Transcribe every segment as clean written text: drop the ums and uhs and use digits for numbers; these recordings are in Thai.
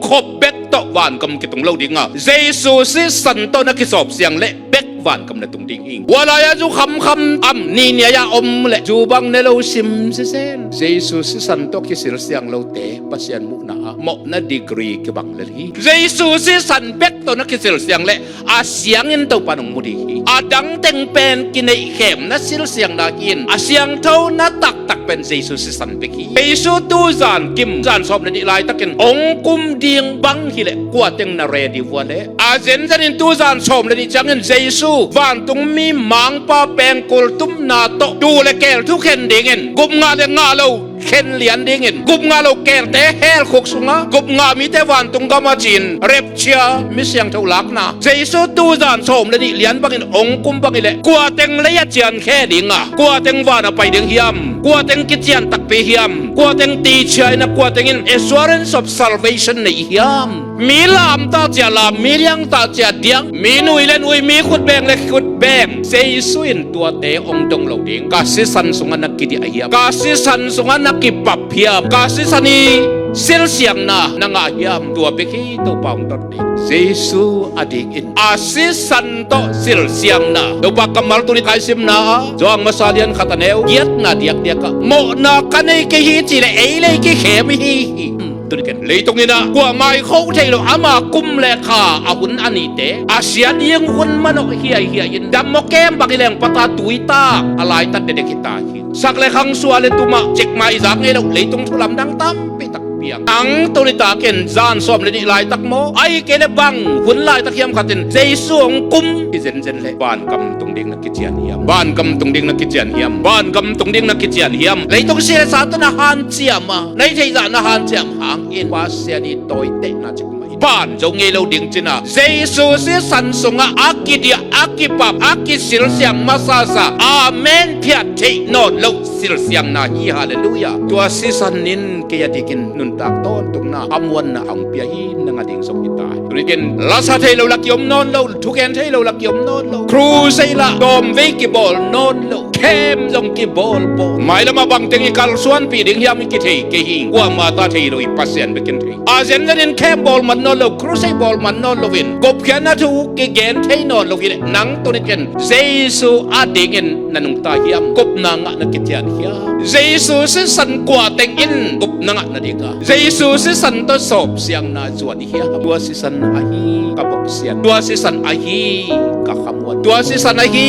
คบเบกตะวันกำกิตงเล่าดิ่งเยซูสิสันโตนักกิสอบเสียงเละเบกวันกำนัดตรงดิ่งหิงวลายจูคำอัมนี่เนี่ยยาอมเละจูบังเนโลซิมเซเซนเยซูสิสันโตกิสิลเสียงเล่าเตะปัสยันมุนาเหมาะนัดดีกรีกบังเลยเยซูสิสันเบกตนักกิสิลเสียงเละอาเสียงอินตัวปานงมุดีอาดังเต็งเป็นกินในเข็มนัดสิลเสียงนากินอาเสียงเท่านัดตักเป็นเยซูสิสันเบกีเยซูตูจานกิมจานสอบในนิลายตะกินองกุมเดียงบังฮิเลกว่าเต็งนาเรดีวัวเลอาเจนจันินตูจานสอบในนิจังเงินเยซูวันตุงมีมังป้าแปงกุลตุมนาโตดูเลเกลทุกเข็นดิ่งเงินกุมงาเดงาโลเข็นเหรียญดิ่งเงินกุมงาโลเกลเตเฮลคุกสุงะกุมงามีแต่วันตุงกามาจินเร็บเชียมิเสียงเท่าลักนะเยซูตูจานสอบในนิเหรียญบังเงินองกุมบังฮิเลกว่าเต็งระยะเจียนแค่ดิ่งอ่ะกว่าเต็งวานไปดิ่งเฮียมกว่าเต็งกิจยันตักไปเฮียมกว่าเต็งตีเชียนะกว่าเต็งassurance of salvation ในเฮียมมีลามตาเจียลามมีเลี้ยงตาเจียเดียงมีนุยเล่นอุยมีขุดแบงเล็กขุดแบงเซยสุนตัวเตองตงเหล่าดิ่งกาสิสันสงนักกิจเฮียมกาสิสันสงนักกิปับเฮียมกาสิสันีเสียงเสียงนะนางอาเฮียมตัวเบกีตัวปองตัวดิ่งเยซูอดีอินอาสิสันโตเสียงเสียงนะตัวปากกำมัลตุนิกายซิมนะจวงมาซาเลียนขัตเนวเกียดนะเดียกเดียกโมนากันไอเกฮีจีเลเอเลกิเขมิฮีตุนกันเลยตรงนี้นะกว่าไม่เขาเทโลอามากุมเลขาอาหุนอันนี้เตอาเซียนยังหุ่นมันเฮียยินดำโมเกมบักแรงปะตาตุยตาอะไรตัดเด็กตาหินสักเลขังสัวเลตุมาเจ็กมาอิจากเงเราเลยตรงทุลำดังตั้มไปตักเปียงอังตุนิตาเกนจานสอมเลนิลายตักโมไอเกเลบังหุ่นลายตะเคียมขัดเจนเจสวงกุมที่เจนเลยบ้านกำตรงดิ่งนักกิจยันเฮียมบ้านกำตรงดิ่งนักกิจยันเฮียมบ้านกำตรงดิ่งนักกิจยันเฮียมเลยตรงเสียสาตนาฮันเจียมในใจจานฮันเจียมหางอินว่าเสียนี่โดยเตน่าจะบ้านจงเงเราดิ่งจินะเยซูสิสันสงะอากิเดียอากิปับอากิสิลเสียงมาซาซาอาเมนเพียเทโนโลสิลเสียงนาฮีฮาเลลูยาตัวสิสันนินเกียดิกินนุนตักต้นตรงนาอมวันนาอังเปียฮีนังอดิ่งสมหิตายตุนิกินลาซาเทเราลักยมนอนเราทุกแกนเทเราลักยมนอนเราครูเซละดอมเวกิบอลนอนเราเข้มจงกิบอลโบไม่ละมาบังเต็งอีกัลส่วนปีดิ่งยามิกิเทเกหิงกว่ามาตาเทเราอีปัสเซนเบกินเทอาเซนจะนินเข้มบอลมันนอนเราครูเซบอลมันนอนเราวินกบแค่นั้นทุกเกนเทนอนเราวินนังตุนิกินเยซูอาดิ่งนันงตาเฮียมกบนางนักกิจยันเฮียเยซูสิสันกว่าเต็งอินกบนางนัดิกาเยซูสิสันตัวสอบเสียงนาจวนเฮียตัวสิสันอาฮีกับบอกเสียงตัวสิสันอาฮีกับคำวันตัวสิสันอาฮี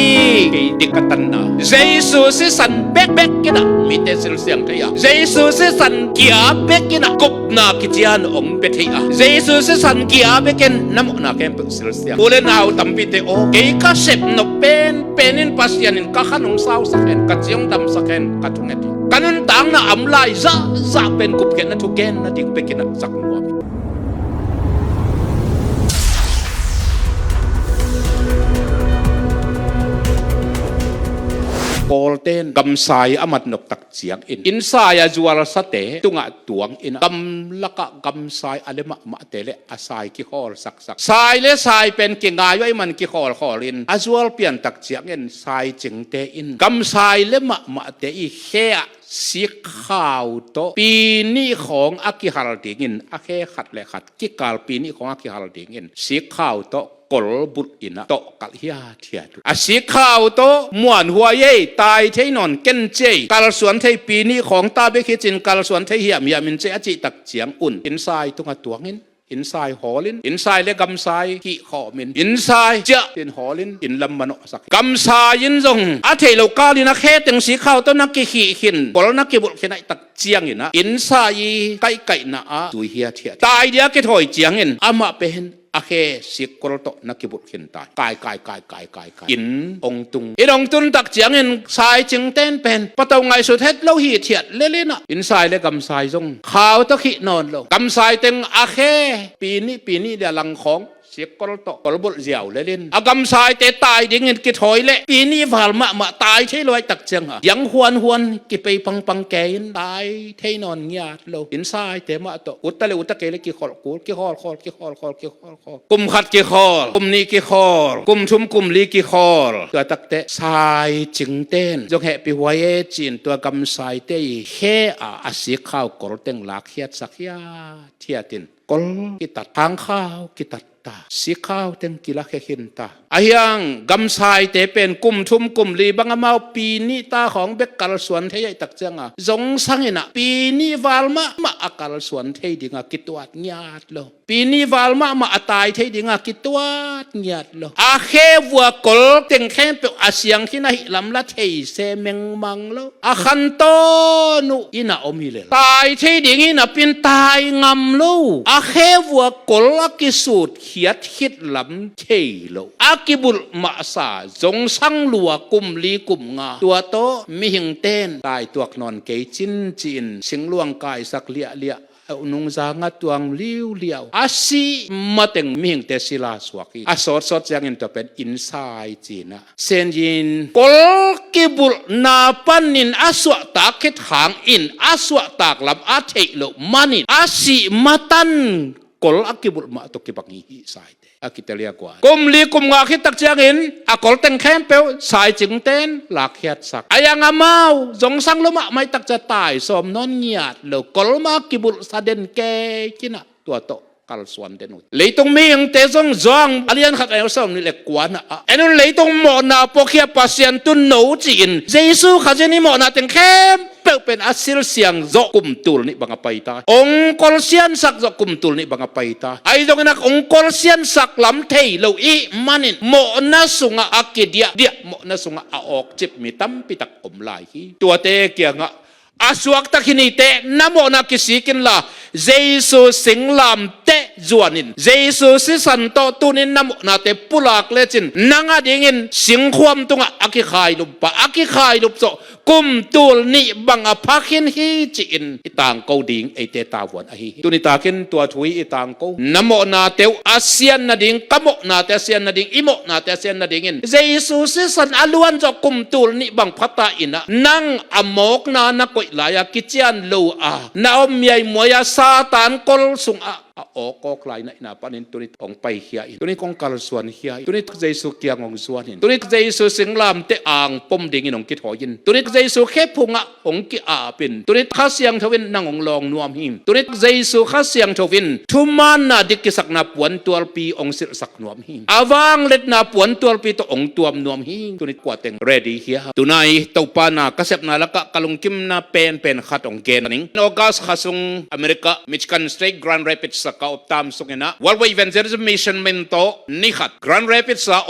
ดิกตันนาเยซูสิสันเบกกินะมีแต่เสียงเทียเยซูสิสันเกียเบกกินะกบนากิจยันองเปทีอาเยซูสิสันเกียเบกินน้ำนาแกมเป็นเสียงอุเลนเอาตัมปิเตโอเกย์ก็เสพนเป็นปัสยันก็ขนมสาวสักแห่งกัจยงดำสักแห่งกัจงเอติกันนั้นต่างนะอำลายจะเป็นกุบเกนนะทุกเกนนะดิ่งไปกินสักหัวโกลเตนกำไซอามัดนกตักเสียงอินไซอาจวลสเตตุงะตวงอินกำละกะกำไซอเลมะมะเตเลอาไซกิฮอลสักไซเลไซเป็นเก่งงายไว้มันกิฮอลขอลินอาจวลเปลี่ยนตักเสียงอินไซจึงเตอินกำไซเลมะมะเตอีเฮสีขาวโตปีนี้ของอากิฮาลดิงินอาเคขัดและขัดกิกาลปีนี้ของอากิฮาลดิงินสีขาวโตกลบุตรอินะโตกัลเฮียเทียดอาสีขาวโตมวนหัวเย่ตายเทนอนเกนเจกาลสวนเทปีนี้ของตาเบคิจินกาลสวนเทเฮียมินเจอจิตักเจียงอุ่นอินไซตุงตัวงินอินไซหอลินอินไซเลกำไซกิขอมินอินไซเจาเป็นหอลินอินลำมันอสักกำไซยินจงอาเทโลกาลินะแค่ตึงสีขาวต้นนักกิขีขินบอลนักกิบุลเขนัยตักเจียงอินะอินไซไก่นะอาตุยเฮียเทียตายเดียกถอยเจียงอินอามาเป็นอาเคสิกรโตนักกิบุตรขินตายกายอินองตุงองตุนตักเจียงอินสายจึงเต้นเป็นปะตงไงสุดเท็ดเล่าหีเทียดเล่นๆนะอินสายเลกำสายจงข่าวตะขินอนโลกำสายเต็งอาเคปีนี้เดี๋ยวหลังของเสียกรโตกรบุตรเจียวเล่นอากำสายเตะตายดิ่งเงินกิถอยเละปีนี้ผ่านมาตายใช่ลอยตักเจียงยังหวนกิไปปังแกนตายเทนอนเงียดโลอินสายเตะมาโตอุตตะเกลกิขอลกิขอลกุมขัดกิขอลกุมนี้กิขอลกุมชุมกุมลีกิขอลตัวตักเตะสายจึงเต้นจงเหปีหัวเอจีนตัวกำสายเตะเฮอาสีข้าวกรเต็งหลักเฮียสักยาเทียติน กลกิตัดทางข้าวกิตัดตาสีข้าวเต็งกิละแค่หินตาอายังกำสายเตเป็นกุมทุมกุมลีบังอามาปีนี้ตาของเบกกาลสวนเทียตักเจงอ่ะจงสังเนะปีนี้วาลมาอากาลสวนเทียดิงอ่ะกิตวัดญาติโลปีนี้วาลมาตายเทียดิงอ่ะกิตวัดญาติโลอาเควัวกลเต็งแค่เป็นอาเซียงที่น่าหิลำละเทียเซเมงมังโลอาขันโตนุอินาอมิเลตายเทียดิงอินาเป็นตายงำโลอาเควัวกลกิสูดเขียดคิดลำเทียโลอากิบุลมาสาจงสังลัวกุมลีกุมงาตัวโตมีหิงเต้นตายตัวนอนเกยจินจินสิงลวงกายสักเลียเลียนุงจางตวงลิวเลียวอาศิมาเต็งมีหิงเตศิลาสวากีอาสดยังอินตัวเป็นอินไซด์จีนะเซนยินกอลกิบุลนาปันนินอาสวะตาคิดหางอินอาสวะตากลำอาเทโลมานินอาศิมาตันกอลอากิบุลมาตุกิบังฮิไซkita lihat kuat. Kumli kum ngakit tak jangin, akol teng kempel, sai jeng ten, lakiat sak. Ayang amau, jong sang luma mai tak jatai, som non ngiat, lo kol ma kibul saden ke kina, tua to. Kal suan denut. Leitong mi yang tesong zong alian khat ayo som ni lekwana. Enon leitong mo na pokia pasien tun no jin. Jesu khajeni mo na teng kem pen asil siang zo kumtul ni banga paita. Ong kol sian sak zo kumtul ni banga paita. Ay dong nak ong kol sian sak lam thei lo i manin mo na sunga akidia dia mo na sunga aok chip mitam pitak omlai hi. Tua te kia nga aswak tak hinite namo na kisikin la Jesu singlam te zuanin Jesu si santo tunin namo na te pulak lechin nanga dingin singkhwam tunga akikhai lupa akikhai lupso kum tul ni banga pakhin hi chin itang ko ding ete tawon ahi tunitakin tua thui itang ko namo na te asian na ding kamo na te asian na ding imo na te asian na dingin Jesu si san aluan zo kum tul ni bang phata ina nang amok na ko laya kichian lo a naom yai moya satan kol sung a oko klai na inapanin tunit ong pai hiya tunit kong kalsuan hiya tunit Jesu kiang ong suanin tunit Jesu singlam te ang pom dingin ong kithoyin tunit Jesu khepunga ong ki apin tunit khasyang thawin nang ong long nuam him tunit Jesu khasyang thawin thuman na dikisak na puan 12 pi ong sil sak nuam him awang let na puan 12 pi to ong tuam nuam him tunit kwateng ready hiya tunai topa na kasep na laka kalungkim na pen khat ong gening August khasung America Michigan State Grand Rapids sa kauptam sungena Worldwide Evangelism Mission mento nikhat Grand Rapids sa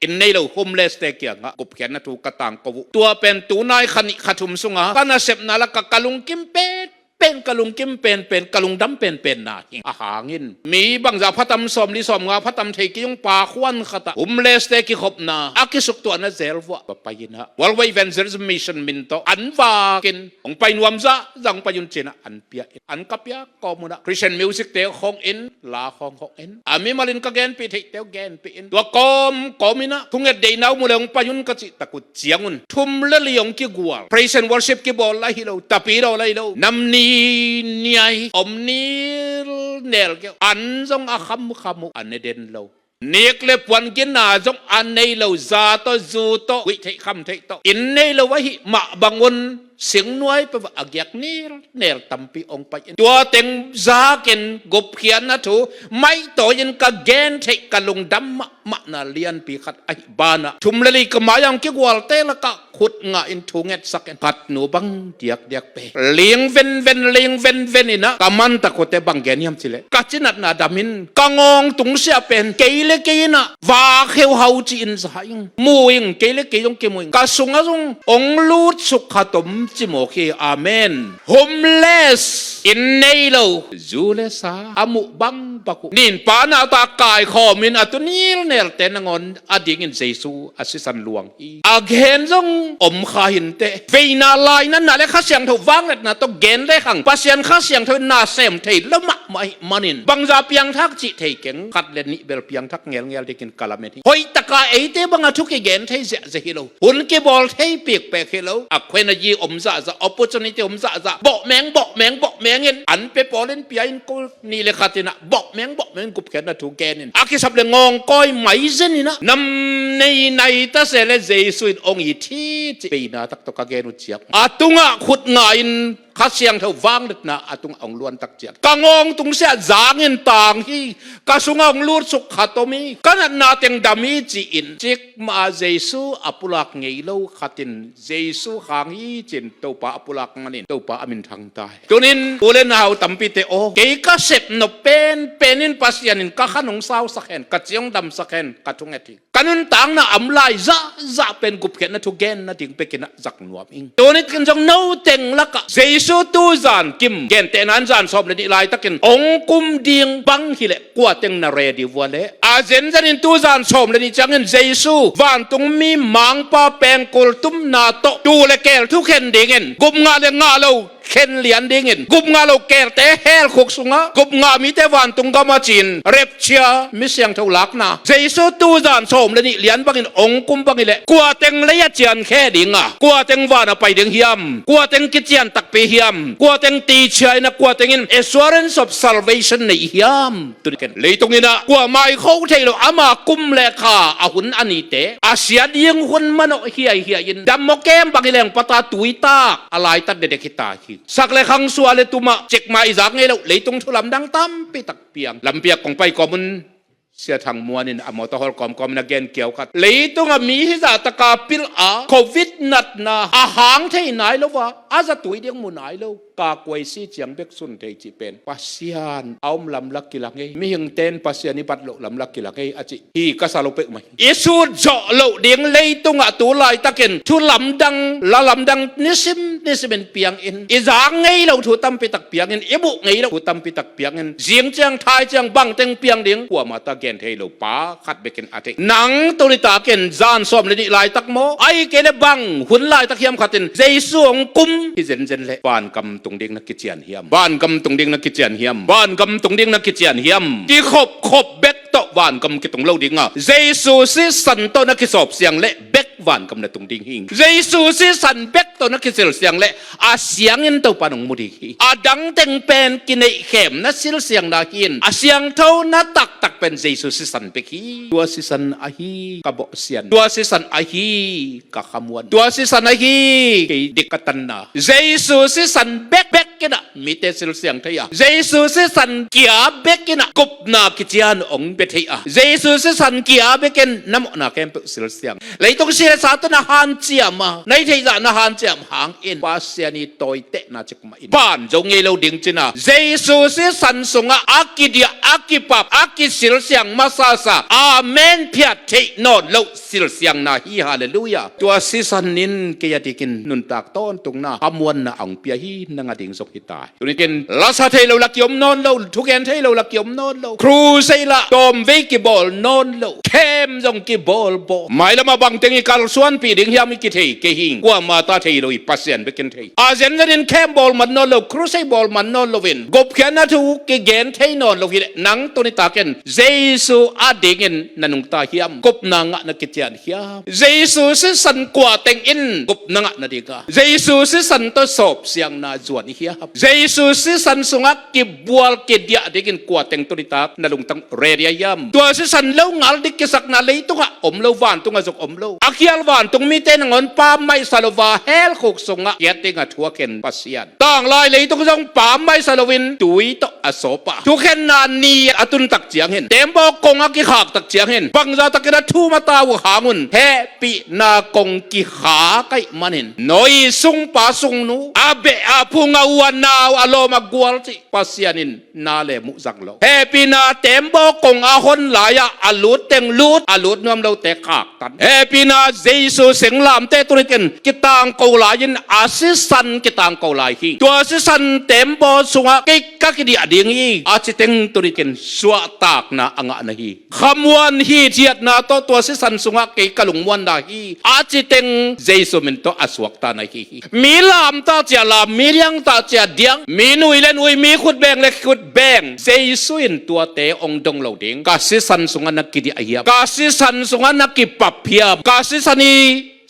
innelo homeless te kya nga kupkyan na tu katang ko tua pen tunay khani khatum sunga panasep na la kakalungkim pen kalungkim pen kalungdam pen na ahangin mi bangza phatam som li som nga phatam thei ki yung pa khwan khata homeless te ki khop na akisuk tu na zelwa papayina Worldwide Evangelism Mission minto anwa kin ong painuam za jang payun china anpia an kapya komuna Christian music te khong in la khong in ami malin ka gen pi thei te gen pi in to komina thunget de naw mu leong payun ka chi takut chiangun thum le liong ki gwal praise and worship ki bol la hilo tapi ro la hilo namni niai omnil nel ke an jong a kham aneden lo nek le puan kin na jong an nei lo za to zu to wi thei kham thei to in nei lo wa hi ma bangun sing nuai pa agyak nel tampi ong pa tua teng za ken gop khian na thu mai to yin ka gen thei kalung dam ma na lian pi khat ai bana thum le ka mayang ki gwal te la ka khut nga in thunget saken pat nu bang diak pe ling ven ina kaman ta ko te bang gen yam chile ka chinat na damin kangong tung sia pen keile keina wa kheu hau chi in sa ing muing keile ke jong ke muing ka sunga jong ong lut suk khatom chimoki amen homeless in neilo zule sa amu bang baku nin pa na ta kai khomin atunil nel tenangon ading in Jesu asisan luang i again jong om kha hin te veina lai nan na le kha siang tho wang let na to gen le khang pasian kha siang tho na sem thei lama mai manin bangza piang thak chi thei keng khat le ni bel piang thak ngel dikin kalameti hoi taka eite banga thuki gen thei je hilo hun ke bol thei pik pe hilo akhwena ji om za opportunity om za bo meng en an pe polen piain ko ni le khatina bo meng gup ken na thu genin akisap le ngong koi mai zenina nam nei nai ta se le Jesu in ong i thi pe na tak to ka genu chiap atunga khut nga in ข้าเสียงเท่าวางดึกนะอาตุงองล้วนตักเจียกางองตุงเสียจางเงินต่างฮีกาสุงองลูดสุขขัตมีกันนาเต็งดามีจีอินจิกมาเยซูอปุลักเงยโลขัดินเยซูหางฮีจินตัวปะอปุลักงันินตัวปะอามินทางตายตัวนินอุเลนหาวตัมปิเตโอเกยกาเสพนเป็นนินปัสยานินกะขนงสาวสักเห็นกะเจียงดำสักเห็นกะทุงเอติกันุนต่างนะอำลายจะเป็นกุบเขียนนะทุกเกนนะถึงไปกินนะจักหนวมอิงตัวนี้กันจงโน้เต็งละกะเยซูตูจานกิมเกนเตนันจานสอบเลยนี่ลายตะกินองคุมดิงบังฮิเลกว่าเต็งนาเรดีวัวเลอาเจนจันินตูจานสอบเลยนี่จังเงินเยซูวันตุงมีมังป้าแปงกุลตุมนาโตดูเลเกลทุกเห็นดิเงินกุมงาเลงาเลวเข็นเหรียญดิ่งกุบงาโลเกลเตเฮลขุกสุงะกุบงามีเตวันตุงกามาจินเร็บเชียมิเสียงเท่าลักนะเจสุตูจานสมเลยนี่เหรียญบังอินองกุมบังอิเลกัวเต็งเลยเจียนแค่ดิ่งอ่ะกัวเต็งวานะไปดิ่งเฮียมกัวเต็งกิจยันตักไปเฮียมกัวเต็งตีเชียนะกัวเต็งอิน assurance of salvation ในเฮียมตุนกันเลยตรงนี้นะกัวไม่เข้าใจเราอามากุมเลขาอาหุนอันนี้เตอาเสียดิ่งหุ่นมันเฮียยินดำโมเกมบังอิเลงปตาตุยตาอะไรตัดเด็กๆตาคิดสักเลยขังสัวเลยตุมาเจ็กมาอีจากไงเราเลยตรงทุลำดังตั้มปีตักเปียงลำเปียกของไปกอมุนเสียทางมัวนินอมตะฮอลกอมนักเกนเกี่ยวกันเลยตรงมีฮิจาตะกาปิลอาโควิดนัดนะอาหางที่ไหนแล้ววะอาจะตุยเดียงมุนไหนแล้วกากวยซีเจียงเบกสุนเทจิเป็นปัสยานเอาลำลักกิลักไงมีหิงเต้นปัสยานิบัตโลลำลักกิลักไงอาจิฮีก็สาลเปกไหมอิสุดเจาะโลเดียงเลยตรงตัวลายตะเกนทุลำดังละลำดังนิสิเป็นเปียงอินอีจากไงเราถูตั้มไปตักเปียงอินอิบุไงเราถูตั้มไปตักเปียงอินเสียงเจียงไทยเจียงบังเต็งเปียงเดียงหัวมาตะเกนเทโลป้าขัดเบกินอาทิหนังตัวนี้ตาเกนจานซ้อมเลยนี่ลายตักโมไอเกลบังหุ่นลายตะเคียมขัดอินเจสุงกุมที่เจนเล่ปานกำตรงเดียงนักกิจยันบ้านกำตรงเดียงนักกิจยันเฮียมบ้านกำตรงเดียงนักกิจยันเฮียมที่ขบเบ็ดโตบ้านกำกิตรงเล่าดิ่งอ่ะเยซูสิสันโตนักกิจสอบเสียงเละเบ็ดบ้านกำนักตรงดิ่งหิงเยซูสิสันเบ็ดโตนักกิจเสียงเละอาเสียงอินโตปานองมุดีอาดังเต็งเป็นกินไอเข็มนัสิลเสียงนาหินอาเสียงเท่านัตักเป็นเยซูสิสันเบกีตัวสิสันอาฮีกะบเสียนตัวสิสันอาฮีกะขมวนตัวสิสันอาฮีกิดิกตันนาเยซูสิสันเบ็ดกินะมีเตสิลเสียงเทียเยซูสิสันเกียเบกินะกุบนากิจยานองเบทีอาเยซูสิสันเกียเบกินน้ำนาเกมเปสิลเสียงเลยต้องเสียสาตนาฮันเจียมาในเทียนาฮันเจียมหางอินปัสยานีโตยเตนาจิกมาอินบ้านจงเงเราดิ่งจินะเยซูสิสันสงะอากิเดียอากิปับอากิสิลเสียงมาซาซาอาเมนเพียเทนอนเราสิลเสียงนาฮีฮาเลลูยาตัวสิสันนินเกียดิกินนุนตากต้นตรงนาอมวนนาองเปียฮีนงาดิ่งสกฮิตายตัวนี้กินลาซาเทเราลักยมนอนเราทุกแกนเทเราลักยมนอนเราครูเซละตอมเวกิบอลนอนเราเข้มจงกิบอลโบไม่ละมาบังเต็งอีกาลส่วนปีดิ่งยามิกิเทเกหิงกว่ามาตาเทเราอีปัสเซนเบกินเทอาเซนจะเดินเข้มบอลมันนอนเราครูเซบอลมันนอนเราวินกบแขนนาทูกเกนเทนอนเราวินนังตัวนี้ตาเกนเยซูอาเดงินนันุงตาเฮียมกบนางะนักกิจยันเฮียมเยซูสิสันกว่าเต็งอินกบนางะนาดีกาเยซูสิสันตัวสอบเสียงนาจวนเฮียมเยซูสิสันสุงักกิบวลกิเดียเดกินกว่าเต็งตัวนี้ตานาลุงตังเรียยามตัวสิสันเล่างัลดิกิสักนาเลยตุงะอมเล่าหวานตุงะจกอมเล่าอาเคียลหวานตุงมีเตนงอนปามไม่สารวาเฮลขุกสุงะเกียติงะทัวเข็นปัสยันต่างลายเลยตุงจงปามไม่สารวินตุยตอโสปะทุกเข็นนานีอตุนตักเจียงเห็นเต็มบอกกงอากิขากตักเจียงเห็นบังจาตะกิดทูมาตาวหามุนเฮปีนากงกิขาไกมันเห็นนอยสุงปาสุงนูอาเบอาพุงอาวันนาวอโลมากวลจิปัสยันินนาเลมุจักโลเฮปีนาเต็มบอกกงอาหนหลายอาลุดเต็งลุดอาลุดนวมเราเตะขากตันเฮปีนาเยซูเสียงลามเตตุริกันกิตางเกาลายินอาซิสันกิตางเกาลาฮิตัวอาซิสันเต็มบอกสุงะกิกักดิอดีงีอาจิเต็งตุริกันสวะตากนาอังะนะฮีขมวนฮีเทียดนาตัวอาซิสันสุงะกิกะลุงมวนนาฮีอาจิเต็งเยซูมินโตอสวกตานาฮีมีลามตาเจลามมีเลียงตาเจเดียงมีนุยเลนุยมีขุดแบงเล็กขุดแบงเยซูอินตัวเตองดงเหล่าดิงกาซิสันสุงะนักกิดิอาเฮียกาซิสันสุงะนักกิปับเพียบกาซิสันี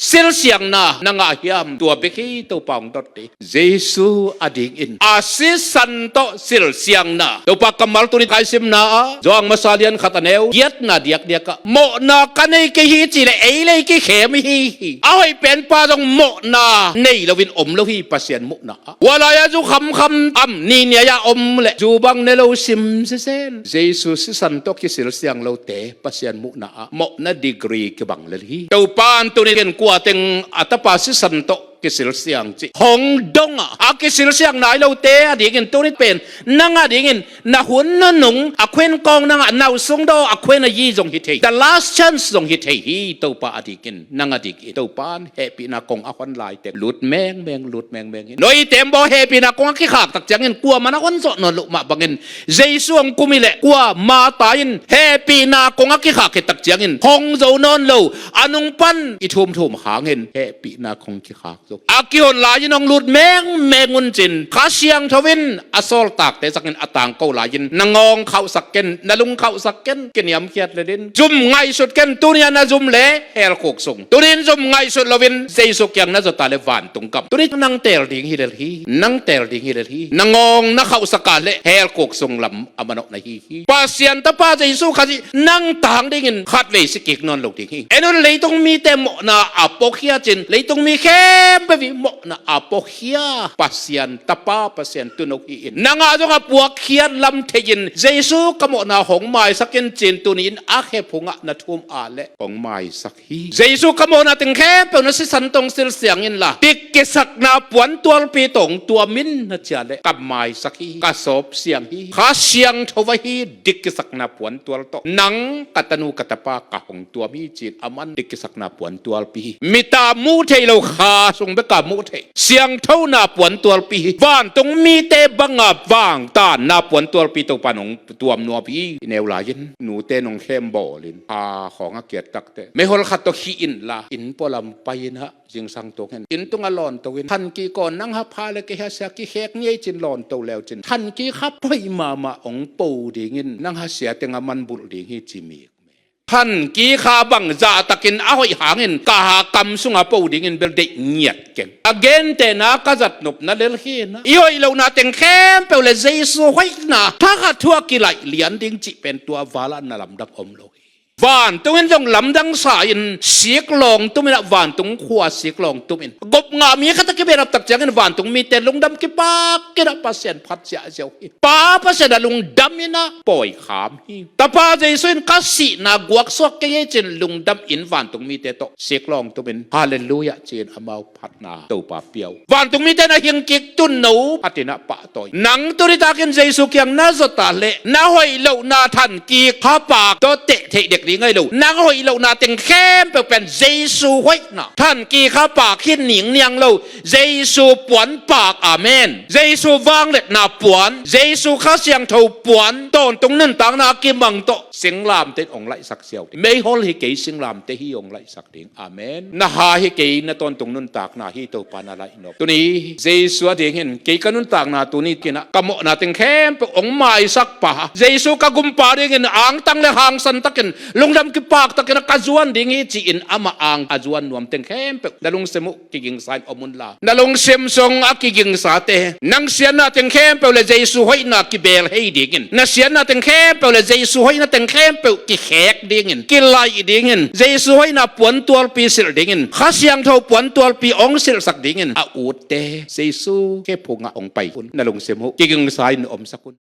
สิลเสียงนะนางอาเฮียมตัวเบกี้ตัวปองตติเยซูอดีอินอาศิสันโตสิลเสียงนะตัวปากกำมัลตุนิไคซิมนะจวงมาซาเลียนขัตเนวเย็ดนะเดียกกะโมนากันไอกิฮิจิเลเอเลกิเขมิฮิเอาให้เป็นปาจงโมนาในลวินอมลวิปัสยันมุนะวลายจูคำอัมนี่เนี่ยยาอมเลจูบังเนโลซิมเซเซนเยซูสิสันโตกิสิลเสียงเราเตปัสยันมุนะโมนาดีกรีกบังเลฮีตัวปานตุนิเกนกัวเต็งอัตปาสิสันโตกิสิลเสียงจิหงดงอากิสิลเสียงนายเราเตะดีกินตัวนี้เป็นนังอดีกินนาหุ่นนนุงอควนกองนังนาวสงโดอควนยี่จงฮิตเฮ the last chance จงฮิตเฮฮีตัวปาอดีกินนังอดีกินตัวปานเฮปีนากงอควันลายเต็มหลุดแมงหลุดแมงหน่อยเต็มบ่เฮปีนากงขี้ขาดตักจังเงินกลัวมันอควันสดนลุมาบังเงินเจสวงกุมิเลกลัวมาตายนเฮปีนากงขี้ขาดตักจังเงินหงโจนนโลอนุงปันอิทุ่มหาเงินเฮปีนากงขี้ขาดอากิฮอนลายินองลุดแมงอุนจินข้าเชียงทวินอโซลตากแต่สักเงินอต่างเกาลายินนางองเข้าสักเกนนลุงเข้าสักเกนเกนยำเขียดเลยดินจุ่มไงสุดเกนตัวนี้น่าจุ่มเละเฮลโคกส่งตัวนี้จุ่มไงสุดลวินเจสุกยังน่าจะตาเลวานตรงกับตัวนี้นั่งเตลดิ่งฮิเลฮีนั่งเตลดิ่งฮิเลฮีนางองน่าเข้าสักกาเละเฮลโคกส่งลำอมนกในฮีปาเซียนตาป้าเจสุขจินั่งต่างดิ่งขัดเวสิกิกนอนลงดิ่งฮีเอ็นเลยต้องมีแต่หมนาอโปเคียจินเลยต้องมีแค่ไปวิหมนาอโปเคียpasien tapa pasien tunok iin nanga jonga puak khian lam thein jesu kamo na hong mai sakin chin tunin a khe phunga na thum ale hong mai sakhi jesu kamo na ting khe pe na si santong sil siang in la tik ke sak na puan tual pi tong tua min na chale kap mai sakhi ka sop siang hi kha siang thowa hi dik ke sak na puan tual to nang katanu katapa ka hong tua mi chin aman dik ke sak na puan tual pi mita mu thei lo kha sung be ka mu thei siang thau naปวนตัวปีว่านตรงมีเตบังอาว่างตาหน้าปวนตัวปีตัวปานงตัวมนัวปีแนวลายินหนูเตนงเข้มบ่อลินพาของอาเกียรตักเตไม่ฮอลขัดตัวขี้อินละอินปลำไปนะจิงสังตัวเห็นอินตรงอลอนตัววินทันกี่ก่อนนั่งฮับพาเลยกี่ฮะเสียกี่แขกเงี้ยจินหลอนตัวแล้วจินทันกี่ขับไปมาองปูดีงินนั่งฮะเสียเตงมันบุรีฮิจิมีท่านกีขาบังจ่าตะกินอ้อยหาเงินกาหากำสุงอาปูดิ่งเบลเดเงียดเก่งอเกนเตนะกษัตริย์นบนะเลลฮีนะย่อยเรานาเต็งแคมเปลเลเจสุไว้นะถ้าขัดทั่วกิไลเหรียญดิ่งจิเป็นตัววาลานาลำดับอมโลวานตัวนี้ต้องลำดังสายนเสียกลองตัวนี้ละวานตรงขวาเสียกลองตัวนี้กบงามีขัตกิเบรับตักจังเงินวานตรงมีแต่ลุงดำกิปากกิระปัสเซนพัดเสียเจ้าป้าปัสเซนลุงดำนี่นะปล่อยขามฮีแต่ป้าใจส่วนกัสสีนากวักสวกเกยจินลุงดำอินวานตรงมีแต่โตเสียกลองตัวนี้ฮาเลลูยาเจนอมาพัดนาตัวป้าเปียววานตรงมีแต่นาเฮียงกิกตุนหนูพัฒนาป้าต่อยนังตัวนี้ตากินใจสุกยังน่าสตาเละน่าหอยเหล่านาทันกีข้าปากตัวเตะเด็กนี่ไงลูกนางหอยเรานาเต็งเข้มเป็นเจสูไว้นะท่านกีข้าปากขึ้นหนิงเนียงเราเจสูปวนปากอาเมนเจสูวางเล็ดนาปวนเจสูข้าเสียงเท่าปวนตอนตรงนั้นต่างนากิมังโตเสียงลามเต็งองไลสักเสียวไม่ฮอลฮิเกยเสียงลามเตฮิองไลสักเต็งอาเมนนาฮาฮิเกยนาตอนตรงนั้นตากนาฮิโตปานาไลนกตัวนี้เจสูเดียงเห็นเกยกันนั้นตากนาตัวนี้กินะกะโมนาเต็งเข้มเป็นองไม้สักป่าเจสูกะกุมปาเดียงเห็นอ่างตั้งและหางสันตะกินลงดำกิปากตะกินกะจวนดิ่งจีอินอามาอ่างอาจวนนวมเต็งเข้มเป็ดนลงเสมุกิกิงสายอมุนลานลงเซมซงอากิกิงสาเตนังเสียนาเต็งเข้มเป็ดเลยเจสุหอยนากิเบลให้ดิ่งนัเสียนาเต็งเข้มเป็ดเลยเจสุหอยนาเต็งเข้มเป็ดกิแขกดิ่งกิไลดิ่งเจสุหอยนาปวนตัวปีสิลดิ่งข้าเสียงเท่าปวนตัวปีองสิลสักดิ่งอาอูดเตเจสุแค่พงอาองไปนลงเสมุกิกิงสายนอมสักุน